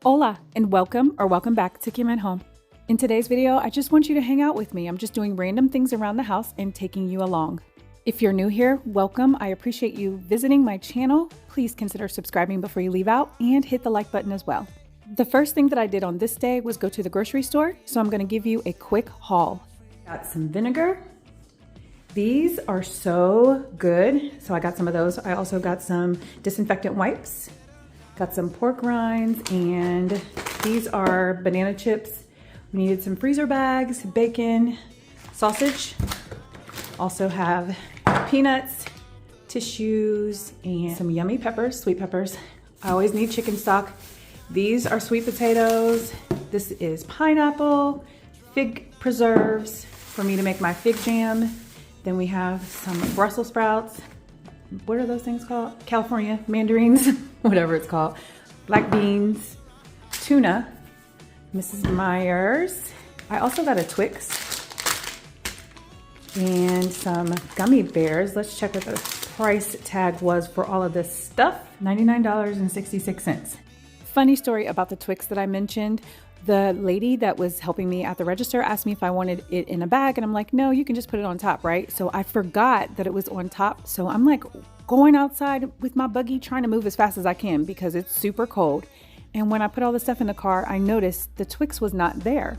Hola and welcome back to Kim at Home. In today's video, I just want you to hang out with me. I'm just doing random things around the house and taking you along. If you're new here, welcome. I appreciate you visiting my channel. Please consider subscribing before you leave out and hit the like button as well. The first thing that I did on this day was go to the grocery store, so I'm gonna give you a quick haul. Got some vinegar. These are so good, so I got some of those. I also got some disinfectant wipes. Got some pork rinds, and these are banana chips. We needed some freezer bags, bacon, sausage. Also have peanuts, tissues, and some yummy peppers, sweet peppers. I always need chicken stock. These are sweet potatoes. This is pineapple, fig preserves for me to make my fig jam. Then we have some Brussels sprouts. What are those things called? California mandarins, whatever it's called. Black beans, tuna, Mrs. Myers. I also got a Twix and some gummy bears. Let's check what the price tag was for all of this stuff. $99.66. Funny story about the Twix that I mentioned. The lady that was helping me at the register asked me if I wanted it in a bag, and I'm like, no, you can just put it on top, right? So I forgot that it was on top. So I'm like going outside with my buggy trying to move as fast as I can because it's super cold. And when I put all the stuff in the car, I noticed the Twix was not there.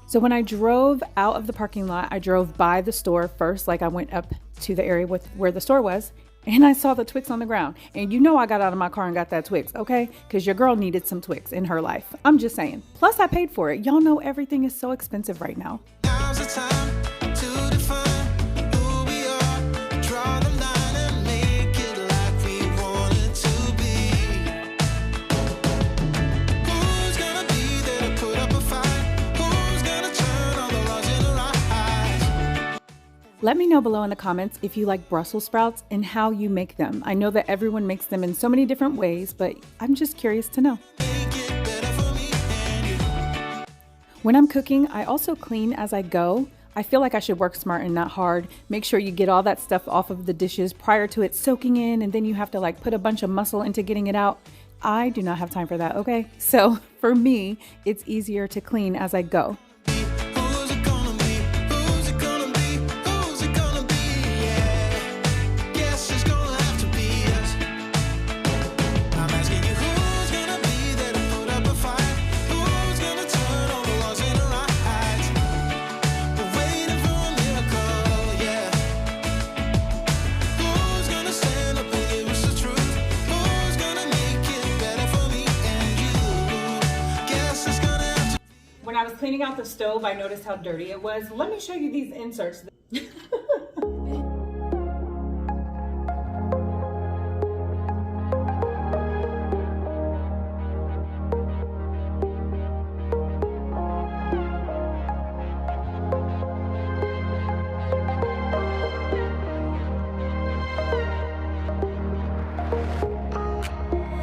So when I drove out of the parking lot, I drove by the store first, like I went up to the area where the store was, and I saw the Twix on the ground. And you know I got out of my car and got that Twix, okay? Because your girl needed some Twix in her life. I'm just saying. Plus I paid for it. Y'all know everything is so expensive right now. Now's the time to define who we are. Draw the line and make it like we want it to be. Who's gonna be there to put up a fight? Who's gonna turn all the laws in our eyes? Let me know below in the comments if you like Brussels sprouts and how you make them. I know that everyone makes them in so many different ways, but I'm just curious to know. When I'm cooking, I also clean as I go. I feel like I should work smart and not hard. Make sure you get all that stuff off of the dishes prior to it soaking in, and then you have to like put a bunch of muscle into getting it out. I do not have time for that, okay? So for me, it's easier to clean as I go. When I was cleaning out the stove, I noticed how dirty it was. Let me show you these inserts.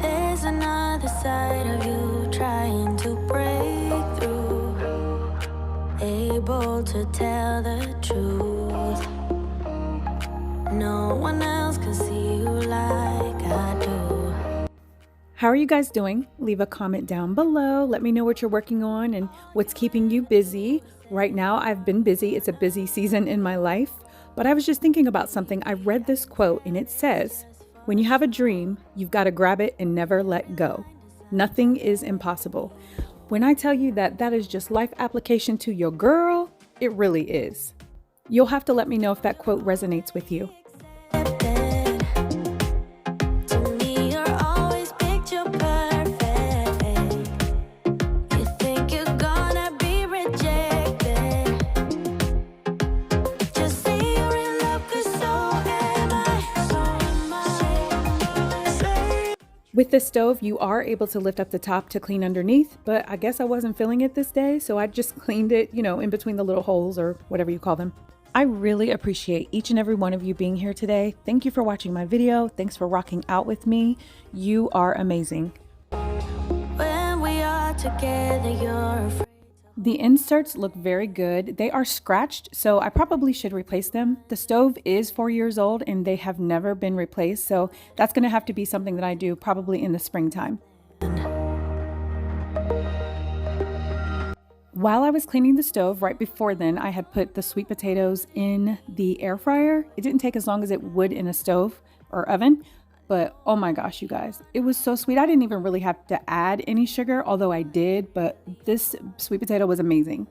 There's another side of you trying to break through. Able to tell the truth. No one else can see you like I do. How are you guys doing? Leave a comment down below. Let me know what you're working on and what's keeping you busy. Right now, I've been busy. It's a busy season in my life. But I was just thinking about something. I read this quote and it says, when you have a dream, you've got to grab it and never let go. Nothing is impossible. When I tell you that that is just life application to your girl, it really is. You'll have to let me know if that quote resonates with you. With the stove, you are able to lift up the top to clean underneath, but I guess I wasn't feeling it this day, so I just cleaned it, in between the little holes or whatever you call them. I really appreciate each and every one of you being here today. Thank you for watching my video. Thanks for rocking out with me. You are amazing. When we are together, you're afraid. The inserts look very good. They are scratched, so I probably should replace them. The stove is 4 years old and they have never been replaced, so that's gonna have to be something that I do probably in the springtime. While I was cleaning the stove right before then, I had put the sweet potatoes in the air fryer. It didn't take as long as it would in a stove or oven, but oh my gosh, you guys, it was so sweet. I didn't even really have to add any sugar, although I did, but this sweet potato was amazing.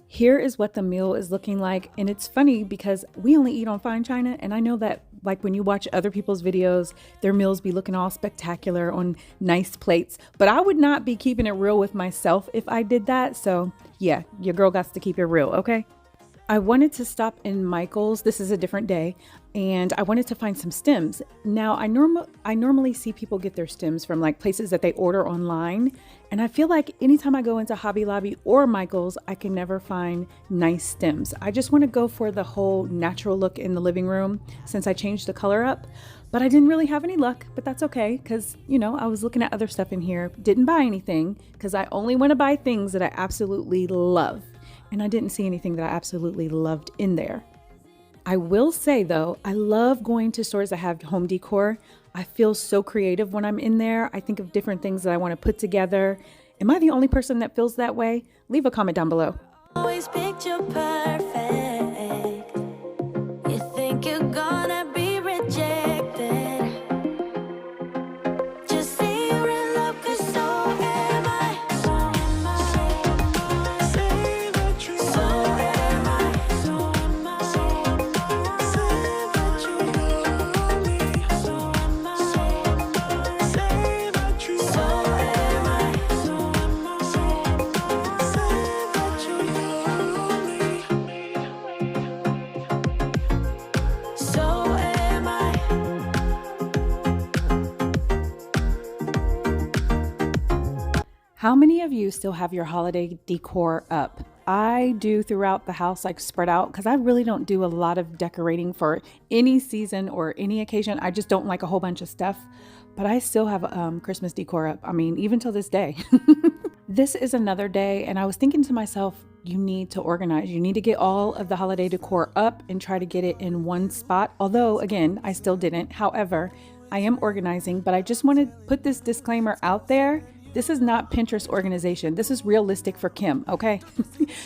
Here is what the meal is looking like. And it's funny because we only eat on fine china. And I know that like when you watch other people's videos, their meals be looking all spectacular on nice plates. But I would not be keeping it real with myself if I did that. So yeah, your girl got to keep it real, okay? I wanted to stop in Michael's. This is a different day. And I wanted to find some stems. Now, I normally see people get their stems from like places that they order online. And I feel like anytime I go into Hobby Lobby or Michael's, I can never find nice stems. I just want to go for the whole natural look in the living room since I changed the color up. But I didn't really have any luck, but that's okay. Because, you know, I was looking at other stuff in here. Didn't buy anything because I only want to buy things that I absolutely love. And I didn't see anything that I absolutely loved in there. I will say though, I love going to stores that have home decor. I feel so creative when I'm in there. I think of different things that I want to put together. Am I the only person that feels that way? Leave a comment down below. Always picture perfect. You think you're gonna be rejected. Just say you're in love, 'cause so am I. So am I. Say that you so am I. So am I. Say that you love me. So am I. Say that you so am I. So am I. Say that you love me. So am I. How many of you still have your holiday decor up? I do throughout the house, like spread out, because I really don't do a lot of decorating for any season or any occasion. I just don't like a whole bunch of stuff, but I still have Christmas decor up. I mean, even till this day. This is another day, and I was thinking to myself, you need to organize. You need to get all of the holiday decor up and try to get it in one spot. Although, again, I still didn't. However, I am organizing, but I just want to put this disclaimer out there. This is not Pinterest organization. This is realistic for Kim, okay?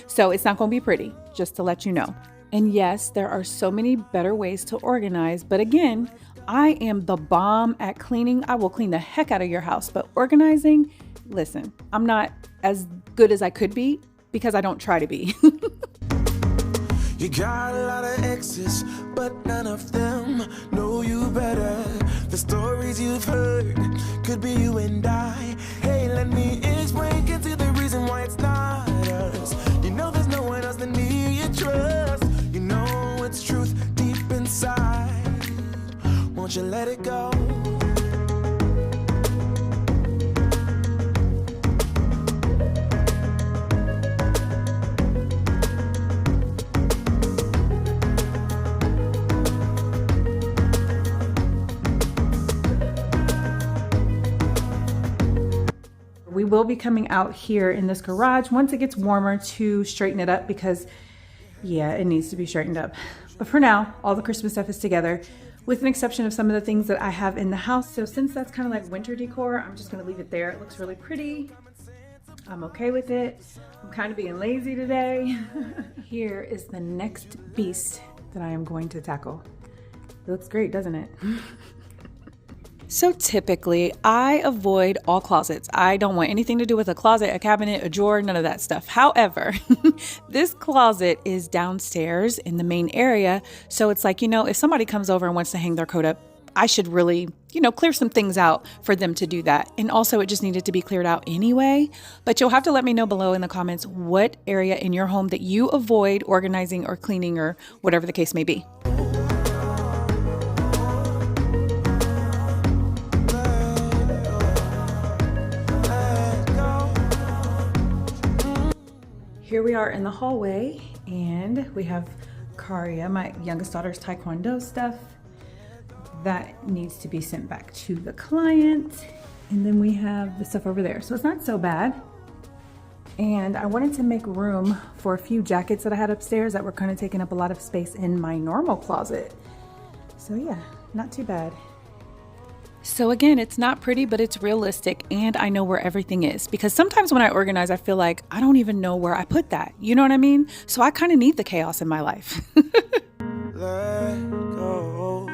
So it's not going to be pretty, just to let you know. And yes, there are so many better ways to organize, but again, I am the bomb at cleaning. I will clean the heck out of your house, but organizing, listen, I'm not as good as I could be because I don't try to be. You got a lot of exes, but none of them know you better. The stories you've heard could be you and I. Hey, let me explain, get to the reason why it's not us. You know there's no one else than me you trust. You know it's truth deep inside. Won't you let it go? We will be coming out here in this garage once it gets warmer to straighten it up because, yeah, it needs to be straightened up. But for now, all the Christmas stuff is together with an exception of some of the things that I have in the house. So since that's kind of like winter decor, I'm just going to leave it there. It looks really pretty. I'm okay with it. I'm kind of being lazy today. Here is the next beast that I am going to tackle. It looks great, doesn't it? So typically, I avoid all closets. I don't want anything to do with a closet, a cabinet, a drawer, none of that stuff. However, this closet is downstairs in the main area. So it's like, you know, if somebody comes over and wants to hang their coat up, I should really, you know, clear some things out for them to do that. And also it just needed to be cleared out anyway. But you'll have to let me know below in the comments what area in your home that you avoid organizing or cleaning or whatever the case may be. Here we are in the hallway, and we have Karia, my youngest daughter's taekwondo stuff that needs to be sent back to the client. And then we have the stuff over there. So it's not so bad. And I wanted to make room for a few jackets that I had upstairs that were kind of taking up a lot of space in my normal closet. So yeah, not too bad. So again, it's not pretty, but it's realistic, and I know where everything is, because sometimes when I organize, I feel like I don't even know where I put that. You know what I mean? So I kind of need the chaos in my life. Let go.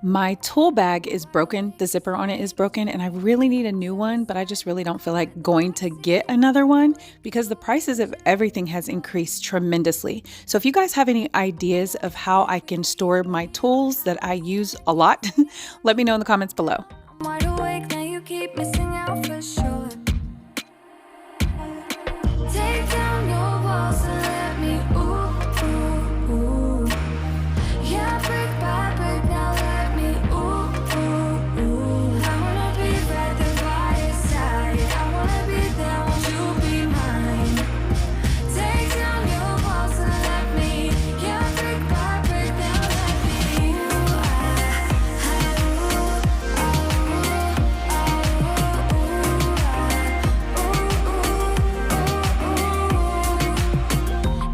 My tool bag is broken. The zipper on it is broken, and I really need a new one, but I just really don't feel like going to get another one because the prices of everything has increased tremendously. So if you guys have any ideas of how I can store my tools that I use a lot, let me know in the comments below. I'm wide awake, now you keep missing out for sure. Take down your walls and let me ooh, ooh, ooh. Yeah, brick by brick, now let me ooh, ooh, ooh. I wanna be right there by your side. I wanna be there, won't you be mine? Take down your walls and let me, yeah, brick by brick, now let me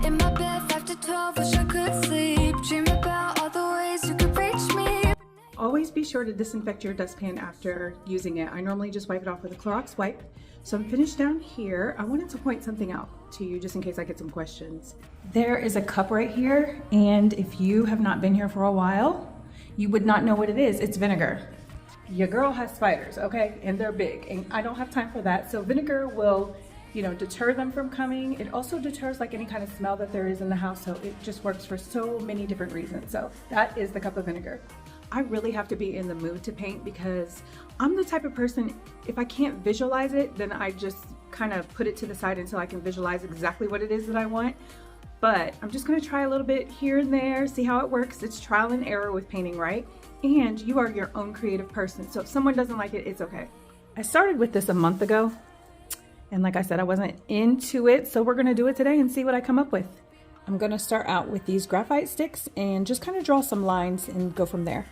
in my bed 5 to 12, wish I could sleep. Dream about all the ways you could reach me. Always be sure to disinfect your dustpan after using it. I normally just wipe it off with a Clorox wipe. So I'm finished down here. I wanted to point something out to you just in case I get some questions. There is a cup right here, and if you have not been here for a while, you would not know what it is. It's vinegar. Your girl has spiders, okay? And they're big, and I don't have time for that. So vinegar will, deter them from coming. It also deters like any kind of smell that there is in the house. So it just works for so many different reasons. So that is the cup of vinegar. I really have to be in the mood to paint because I'm the type of person, if I can't visualize it, then I just kind of put it to the side until I can visualize exactly what it is that I want. But I'm just gonna try a little bit here and there, see how it works. It's trial and error with painting, right? And you are your own creative person. So if someone doesn't like it, it's okay. I started with this a month ago. And like I said, I wasn't into it. So we're gonna do it today and see what I come up with. I'm gonna start out with these graphite sticks and just kind of draw some lines and go from there.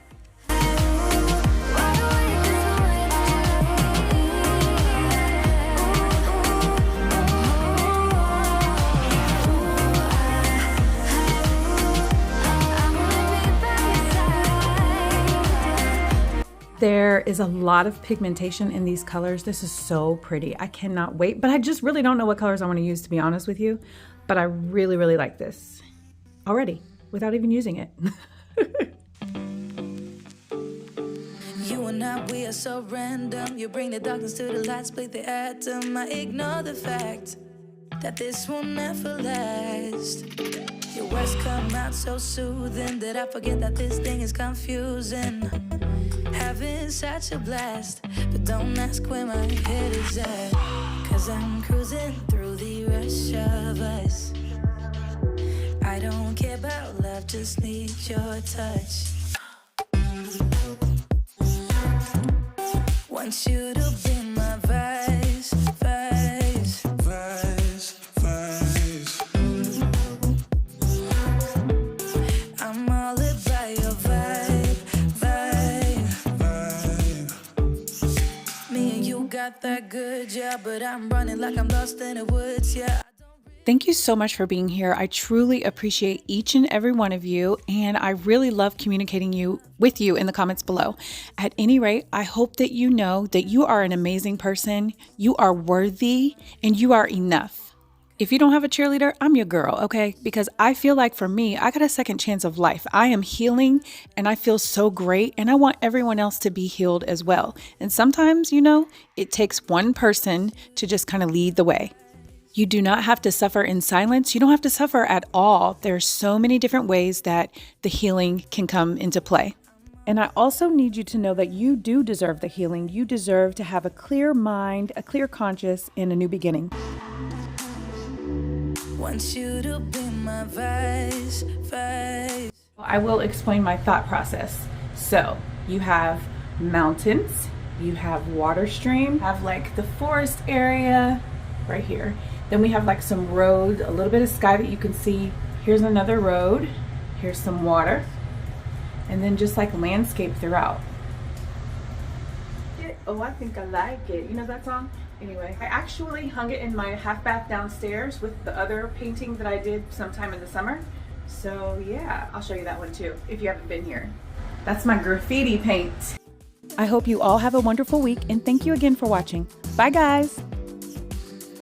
There is a lot of pigmentation in these colors. This is so pretty. I cannot wait, but I just really don't know what colors I want to use, to be honest with you. But I really, really like this already without even using it. You and I, we are so random. You bring the darkness to the light, split the atom. I ignore the fact that this will never last. Your words come out so soothing that I forget that this thing is confusing. Having such a blast, but don't ask where my head is at. Cause I'm cruising through the rush of us. I don't care about love, just need your touch. Want you to be my vice, vice, Vice, vice. I'm all about your vibe, vibe. Me and you got that good, yeah, but I'm running like I'm lost in the woods, yeah. Thank you so much for being here. I truly appreciate each and every one of you, and I really love communicating with you in the comments below. At any rate, I hope that you know that you are an amazing person, you are worthy, and you are enough. If you don't have a cheerleader, I'm your girl, okay? Because I feel like for me, I got a second chance of life. I am healing, and I feel so great, and I want everyone else to be healed as well. And sometimes, it takes one person to just kind of lead the way. You do not have to suffer in silence. You don't have to suffer at all. There are so many different ways that the healing can come into play. And I also need you to know that you do deserve the healing. You deserve to have a clear mind, a clear conscience, and a new beginning. Want you to be my vice, vice. I will explain my thought process. So you have mountains, you have water stream, have like the forest area right here. Then we have like some road, a little bit of sky that you can see. Here's another road. Here's some water. And then just like landscape throughout. Oh, I think I like it. You know that song? Anyway, I actually hung it in my half bath downstairs with the other painting that I did sometime in the summer. So yeah, I'll show you that one too if you haven't been here. That's my graffiti paint. I hope you all have a wonderful week and thank you again for watching. Bye guys!